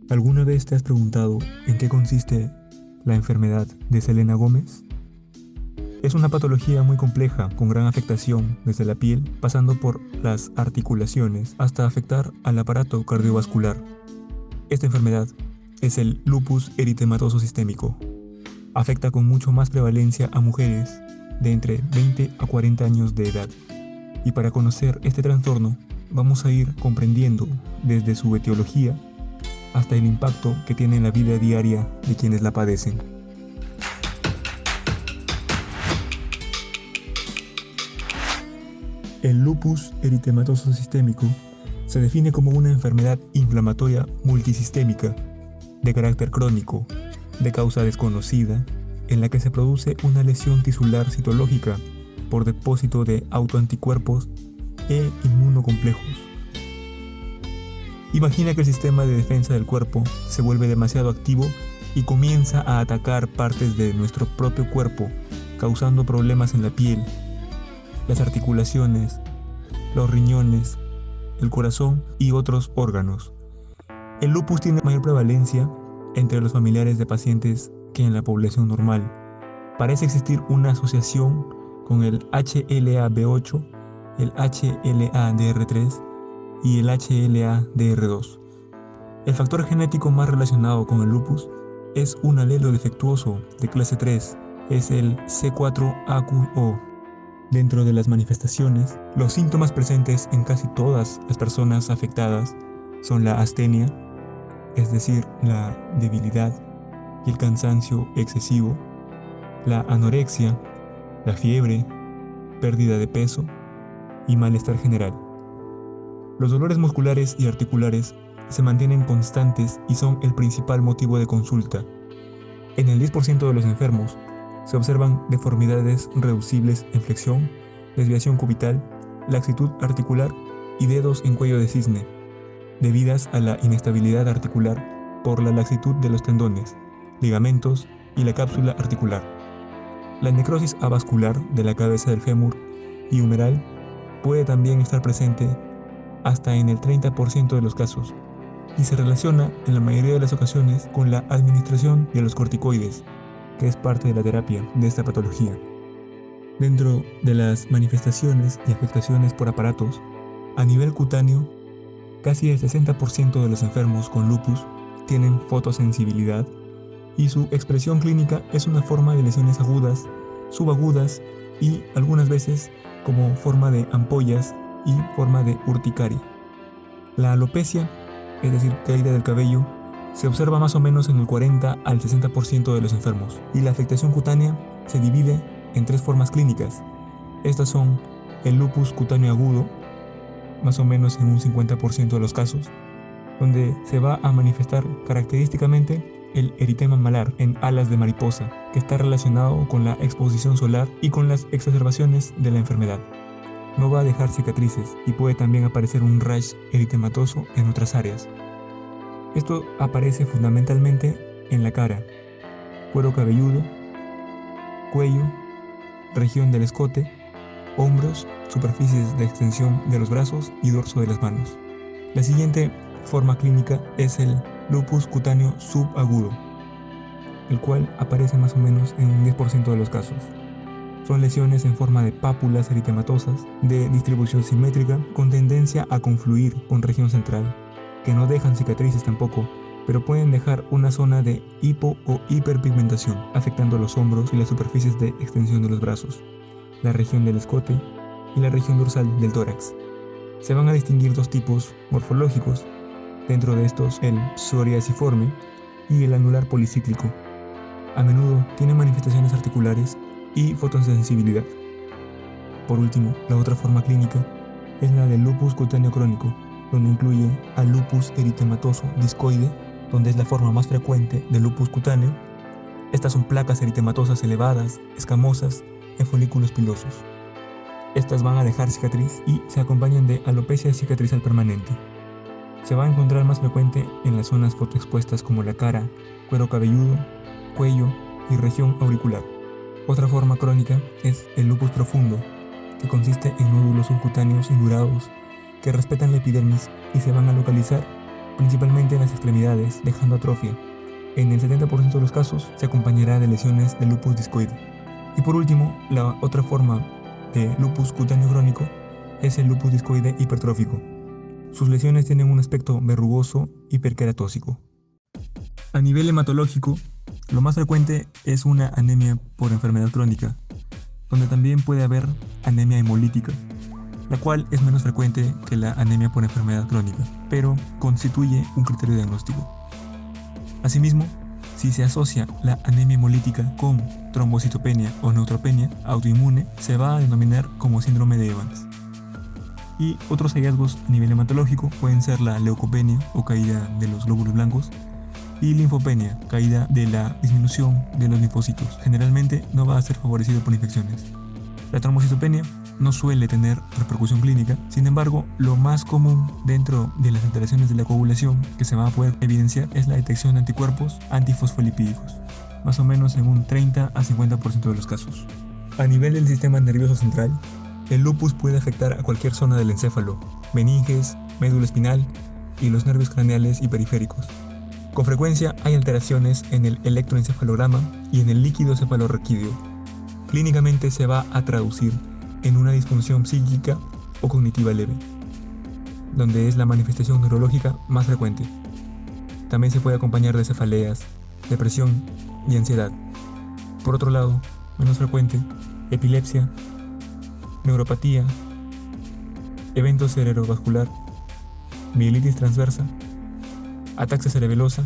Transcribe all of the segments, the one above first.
¿Alguna vez te has preguntado en qué consiste la enfermedad de Selena Gómez? Es una patología muy compleja, con gran afectación desde la piel, pasando por las articulaciones, hasta afectar al aparato cardiovascular. Esta enfermedad es el lupus eritematoso sistémico. Afecta con mucho más prevalencia a mujeres de entre 20 a 40 años de edad. Y para conocer este trastorno, vamos a ir comprendiendo desde su etiología hasta el impacto que tiene en la vida diaria de quienes la padecen. El lupus eritematoso sistémico se define como una enfermedad inflamatoria multisistémica de carácter crónico, de causa desconocida, en la que se produce una lesión tisular citológica por depósito de autoanticuerpos e inmunocomplejos. Imagina que el sistema de defensa del cuerpo se vuelve demasiado activo y comienza a atacar partes de nuestro propio cuerpo, causando problemas en la piel, las articulaciones, los riñones, el corazón y otros órganos. El lupus tiene mayor prevalencia entre los familiares de pacientes que en la población normal. Parece existir una asociación con el HLA-B8, el HLA-DR3 y el HLA-DR2. El factor genético más relacionado con el lupus es un alelo defectuoso de clase 3, es el C4AQO. Dentro de las manifestaciones, los síntomas presentes en casi todas las personas afectadas son la astenia, es decir, la debilidad y el cansancio excesivo, la anorexia, la fiebre, pérdida de peso y malestar general. Los dolores musculares y articulares se mantienen constantes y son el principal motivo de consulta. En el 10% de los enfermos se observan deformidades reducibles en flexión, desviación cubital, laxitud articular y dedos en cuello de cisne, debidas a la inestabilidad articular por la laxitud de los tendones, ligamentos y la cápsula articular. La necrosis avascular de la cabeza del fémur y humeral puede también estar presente hasta en el 30% de los casos y se relaciona en la mayoría de las ocasiones con la administración de los corticoides, que es parte de la terapia de esta patología. Dentro de las manifestaciones y afectaciones por aparatos, a nivel cutáneo, casi el 60% de los enfermos con lupus tienen fotosensibilidad y su expresión clínica es una forma de lesiones agudas, subagudas y algunas veces como forma de ampollas y forma de urticaria. La alopecia, es decir, caída del cabello, se observa más o menos en el 40 al 60% de los enfermos y la afectación cutánea se divide en tres formas clínicas. Estas son el lupus cutáneo agudo, más o menos en un 50% de los casos, donde se va a manifestar característicamente el eritema malar en alas de mariposa, que está relacionado con la exposición solar y con las exacerbaciones de la enfermedad. No va a dejar cicatrices y puede también aparecer un rash eritematoso en otras áreas. Esto aparece fundamentalmente en la cara, cuero cabelludo, cuello, región del escote, hombros, superficies de extensión de los brazos y dorso de las manos. La siguiente forma clínica es el lupus cutáneo subagudo, el cual aparece más o menos en un 10% de los casos. Son lesiones en forma de pápulas eritematosas de distribución simétrica con tendencia a confluir con región central, que no dejan cicatrices tampoco, pero pueden dejar una zona de hipo o hiperpigmentación, afectando los hombros y las superficies de extensión de los brazos, la región del escote y la región dorsal del tórax. Se van a distinguir dos tipos morfológicos, dentro de estos el psoriasiforme y el anular policíclico. A menudo tiene manifestaciones articulares y fotosensibilidad. Por último, la otra forma clínica es la del lupus cutáneo crónico, donde incluye al lupus eritematoso discoide, donde es la forma más frecuente del lupus cutáneo. Estas son placas eritematosas elevadas, escamosas, en folículos pilosos. Estas van a dejar cicatriz y se acompañan de alopecia cicatrizal permanente. Se va a encontrar más frecuente en las zonas fotoexpuestas como la cara, cuero cabelludo, cuello y región auricular. Otra forma crónica es el lupus profundo, que consiste en nódulos subcutáneos indurados que respetan la epidermis y se van a localizar principalmente en las extremidades, dejando atrofia. En el 70% de los casos se acompañará de lesiones de lupus discoide. Y por último, la otra forma de lupus cutáneo crónico es el lupus discoide hipertrófico. Sus lesiones tienen un aspecto verrugoso hiperqueratósico. A nivel hematológico, lo más frecuente es una anemia por enfermedad crónica, donde también puede haber anemia hemolítica, la cual es menos frecuente que la anemia por enfermedad crónica, pero constituye un criterio diagnóstico. Asimismo, si se asocia la anemia hemolítica con trombocitopenia o neutropenia autoinmune, se va a denominar como síndrome de Evans. Y otros hallazgos a nivel hematológico pueden ser la leucopenia o caída de los glóbulos blancos y linfopenia, caída de la disminución de los linfocitos. Generalmente no va a ser favorecido por infecciones. La trombocitopenia no suele tener repercusión clínica, sin embargo, lo más común dentro de las alteraciones de la coagulación que se va a poder evidenciar es la detección de anticuerpos antifosfolipídicos, más o menos en un 30 a 50% de los casos. A nivel del sistema nervioso central, el lupus puede afectar a cualquier zona del encéfalo, meninges, médula espinal y los nervios craneales y periféricos. Con frecuencia hay alteraciones en el electroencefalograma y en el líquido cefalorraquídeo. Clínicamente se va a traducir en una disfunción psíquica o cognitiva leve, donde es la manifestación neurológica más frecuente. También se puede acompañar de cefaleas, depresión y ansiedad. Por otro lado, menos frecuente, epilepsia, neuropatía, evento cerebrovascular, mielitis transversa, ataxia cerebelosa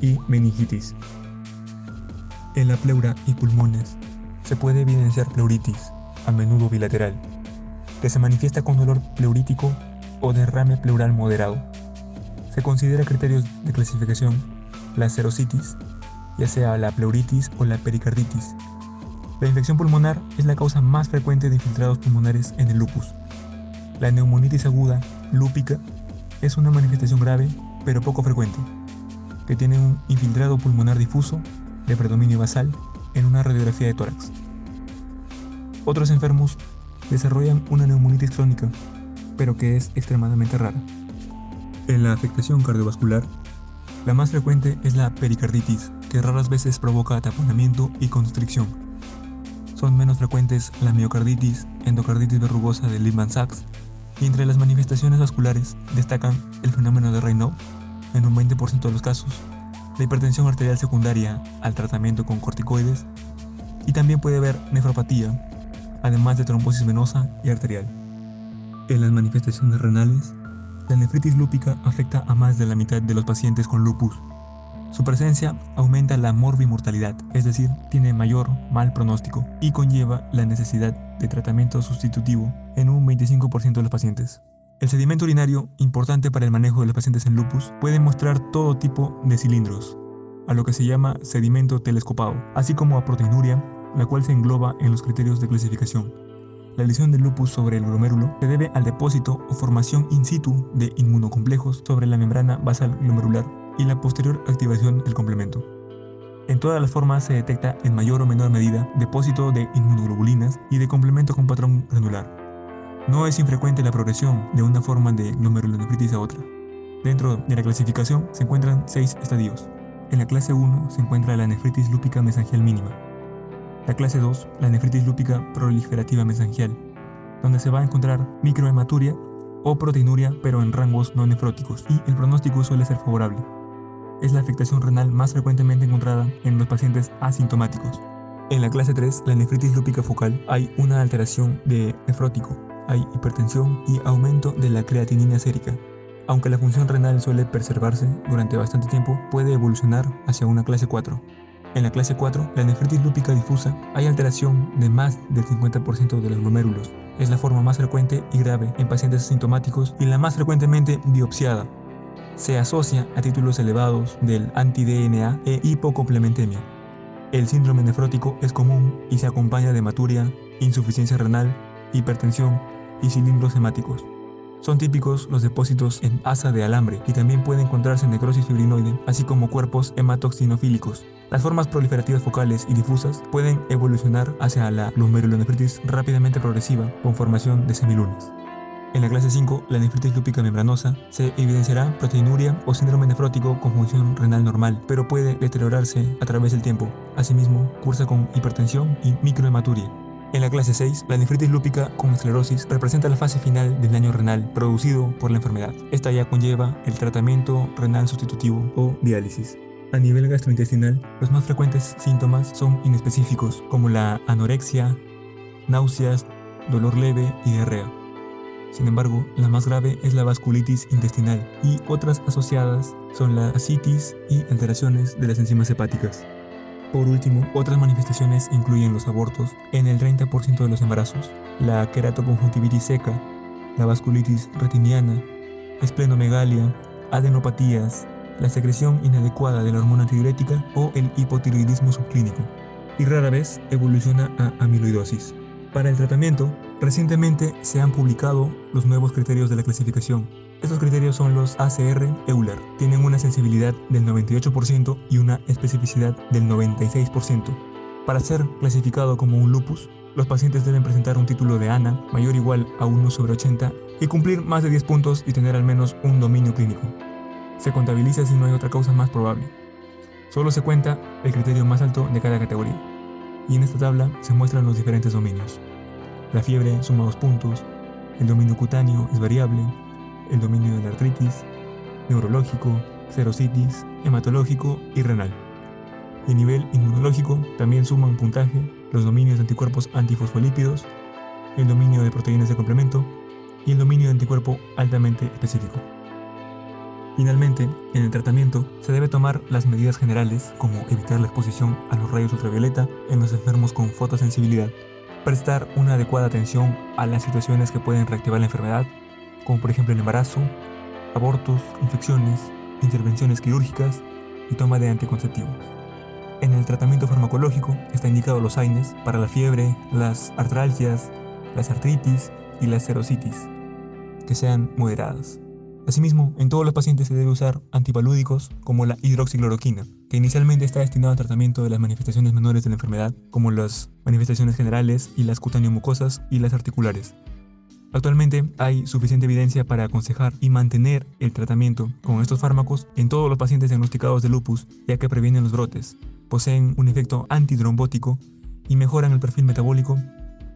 y meningitis. En la pleura y pulmones se puede evidenciar pleuritis, a menudo bilateral, que se manifiesta con dolor pleurítico o derrame pleural moderado. Se considera criterios de clasificación la serositis, ya sea la pleuritis o la pericarditis. La infección pulmonar es la causa más frecuente de infiltrados pulmonares en el lupus. La neumonitis aguda, lúpica, es una manifestación grave pero poco frecuente, que tiene un infiltrado pulmonar difuso de predominio basal en una radiografía de tórax. Otros enfermos desarrollan una neumonitis crónica, pero que es extremadamente rara. En la afectación cardiovascular, la más frecuente es la pericarditis, que raras veces provoca taponamiento y constricción. Son menos frecuentes la miocarditis, endocarditis verrugosa de Lehmann-Sachs, y entre las manifestaciones vasculares destacan el fenómeno de Raynaud, en un 20% de los casos, la hipertensión arterial secundaria al tratamiento con corticoides, y también puede haber nefropatía, además de trombosis venosa y arterial. En las manifestaciones renales, la nefritis lúpica afecta a más de la mitad de los pacientes con lupus. Su presencia aumenta la morbimortalidad, es decir, tiene mayor mal pronóstico y conlleva la necesidad de tratamiento sustitutivo en un 25% de los pacientes. El sedimento urinario, importante para el manejo de los pacientes en lupus, puede mostrar todo tipo de cilindros, a lo que se llama sedimento telescopado, así como a proteinuria, la cual se engloba en los criterios de clasificación. La lesión del lupus sobre el glomérulo se debe al depósito o formación in situ de inmunocomplejos sobre la membrana basal glomerular y la posterior activación del complemento. En todas las formas se detecta en mayor o menor medida depósito de inmunoglobulinas y de complemento con patrón granular. No es infrecuente la progresión de una forma de glomerulonefritis a otra. Dentro de la clasificación se encuentran 6 estadios. En la clase 1 se encuentra la nefritis lúpica mesangial mínima. La clase 2, la nefritis lúpica proliferativa mesangial, donde se va a encontrar microhematuria o proteinuria pero en rangos no nefróticos y el pronóstico suele ser favorable. Es la afectación renal más frecuentemente encontrada en los pacientes asintomáticos. En la clase 3, la nefritis lúpica focal, hay una alteración de nefrótico, hay hipertensión y aumento de la creatinina sérica. Aunque la función renal suele preservarse durante bastante tiempo, puede evolucionar hacia una clase 4. En la clase 4, la nefritis lúpica difusa, hay alteración de más del 50% de los glomérulos. Es la forma más frecuente y grave en pacientes asintomáticos y la más frecuentemente biopsiada. Se asocia a títulos elevados del anti-DNA e hipocomplementemia. El síndrome nefrótico es común y se acompaña de hematuria, insuficiencia renal, hipertensión y cilindros hemáticos. Son típicos los depósitos en asa de alambre y también puede encontrarse necrosis fibrinoide, así como cuerpos hematoxinofílicos. Las formas proliferativas focales y difusas pueden evolucionar hacia la glomerulonefritis rápidamente progresiva con formación de semilunas. En la clase 5, la nefritis lúpica membranosa, se evidenciará proteinuria o síndrome nefrótico con función renal normal, pero puede deteriorarse a través del tiempo. Asimismo, cursa con hipertensión y microhematuria. En la clase 6, la nefritis lúpica con esclerosis representa la fase final del daño renal producido por la enfermedad. Esta ya conlleva el tratamiento renal sustitutivo o diálisis. A nivel gastrointestinal, los más frecuentes síntomas son inespecíficos, como la anorexia, náuseas, dolor leve y diarrea. Sin embargo, la más grave es la vasculitis intestinal y otras asociadas son la ascitis y alteraciones de las enzimas hepáticas. Por último, otras manifestaciones incluyen los abortos en el 30% de los embarazos, la queratoconjuntivitis seca, la vasculitis retiniana, esplenomegalia, adenopatías, la secreción inadecuada de la hormona antidiurética o el hipotiroidismo subclínico, y rara vez evoluciona a amiloidosis. Para el tratamiento, recientemente se han publicado los nuevos criterios de la clasificación. Estos criterios son los ACR-EULAR. Tienen una sensibilidad del 98% y una especificidad del 96%. Para ser clasificado como un lupus, los pacientes deben presentar un título de ANA mayor o igual a 1/80 y cumplir más de 10 puntos y tener al menos un dominio clínico. Se contabiliza si no hay otra causa más probable. Solo se cuenta el criterio más alto de cada categoría. Y en esta tabla se muestran los diferentes dominios. La fiebre suma 2 puntos, el dominio cutáneo es variable, el dominio de la artritis, neurológico, serositis, hematológico y renal. Y a nivel inmunológico también suman puntaje los dominios de anticuerpos antifosfolípidos, el dominio de proteínas de complemento y el dominio de anticuerpo altamente específico. Finalmente, en el tratamiento se debe tomar las medidas generales como evitar la exposición a los rayos ultravioleta en los enfermos con fotosensibilidad, prestar una adecuada atención a las situaciones que pueden reactivar la enfermedad, como por ejemplo el embarazo, abortos, infecciones, intervenciones quirúrgicas y toma de anticonceptivos. En el tratamiento farmacológico está indicado los AINES para la fiebre, las artralgias, las artritis y las serositis, que sean moderadas. Asimismo, en todos los pacientes se debe usar antipalúdicos como la hidroxicloroquina, que inicialmente está destinado al tratamiento de las manifestaciones menores de la enfermedad, como las manifestaciones generales y las cutáneo-mucosas y las articulares. Actualmente hay suficiente evidencia para aconsejar y mantener el tratamiento con estos fármacos en todos los pacientes diagnosticados de lupus, ya que previenen los brotes, poseen un efecto antitrombótico y mejoran el perfil metabólico,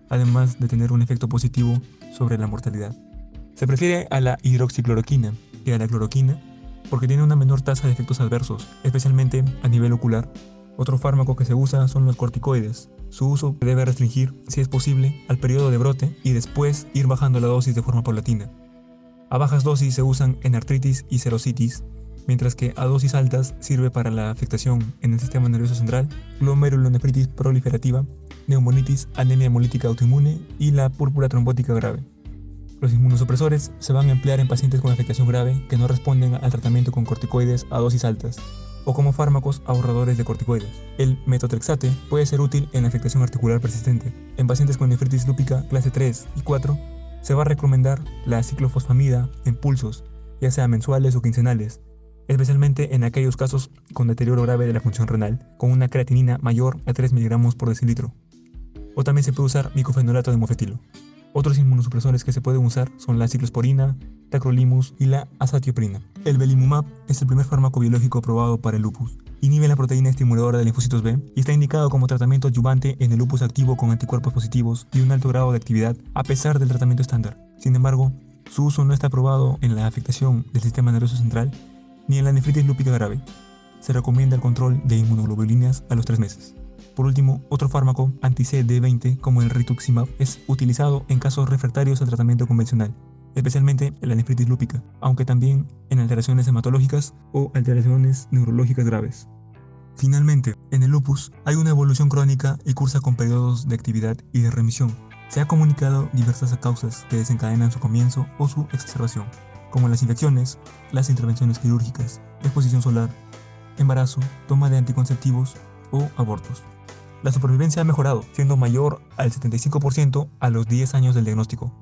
además de tener un efecto positivo sobre la mortalidad. Se prefiere a la hidroxicloroquina que a la cloroquina porque tiene una menor tasa de efectos adversos, especialmente a nivel ocular. Otro fármaco que se usa son los corticoides. Su uso se debe restringir, si es posible, al periodo de brote y después ir bajando la dosis de forma paulatina. A bajas dosis se usan en artritis y serositis, mientras que a dosis altas sirve para la afectación en el sistema nervioso central, glomerulonefritis proliferativa, neumonitis, anemia hemolítica autoinmune y la púrpura trombótica grave. Los inmunosupresores se van a emplear en pacientes con afectación grave que no responden al tratamiento con corticoides a dosis altas o como fármacos ahorradores de corticoides. El metotrexate puede ser útil en la afectación articular persistente. En pacientes con nefritis lúpica clase 3 y 4 se va a recomendar la ciclofosfamida en pulsos, ya sea mensuales o quincenales, especialmente en aquellos casos con deterioro grave de la función renal, con una creatinina mayor a 3 mg por decilitro. O también se puede usar micofenolato de mofetilo. Otros inmunosupresores que se pueden usar son la ciclosporina, tacrolimus y la azatioprina. El belimumab es el primer fármaco biológico aprobado para el lupus. Inhibe la proteína estimuladora de linfocitos B y está indicado como tratamiento adyuvante en el lupus activo con anticuerpos positivos y un alto grado de actividad a pesar del tratamiento estándar. Sin embargo, su uso no está aprobado en la afectación del sistema nervioso central ni en la nefritis lúpica grave. Se recomienda el control de inmunoglobulinas a los 3 meses. Por último, otro fármaco anti-CD20 como el rituximab es utilizado en casos refractarios al tratamiento convencional, especialmente en la nefritis lúpica, aunque también en alteraciones hematológicas o alteraciones neurológicas graves. Finalmente, en el lupus hay una evolución crónica y cursa con periodos de actividad y de remisión. Se ha comunicado diversas causas que desencadenan su comienzo o su exacerbación, como las infecciones, las intervenciones quirúrgicas, exposición solar, embarazo, toma de anticonceptivos o abortos. La supervivencia ha mejorado, siendo mayor al 75% a los 10 años del diagnóstico.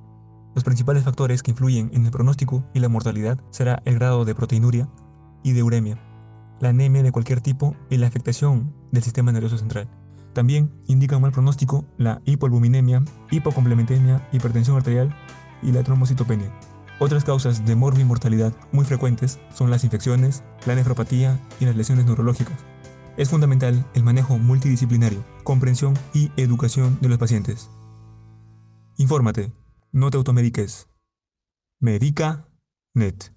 Los principales factores que influyen en el pronóstico y la mortalidad será el grado de proteinuria y de uremia, la anemia de cualquier tipo y la afectación del sistema nervioso central. También indican mal pronóstico la hipoalbuminemia, hipocomplementemia, hipertensión arterial y la trombocitopenia. Otras causas de morbimortalidad muy frecuentes son las infecciones, la nefropatía y las lesiones neurológicas. Es fundamental el manejo multidisciplinario, comprensión y educación de los pacientes. Infórmate, no te automediques. Medica Net.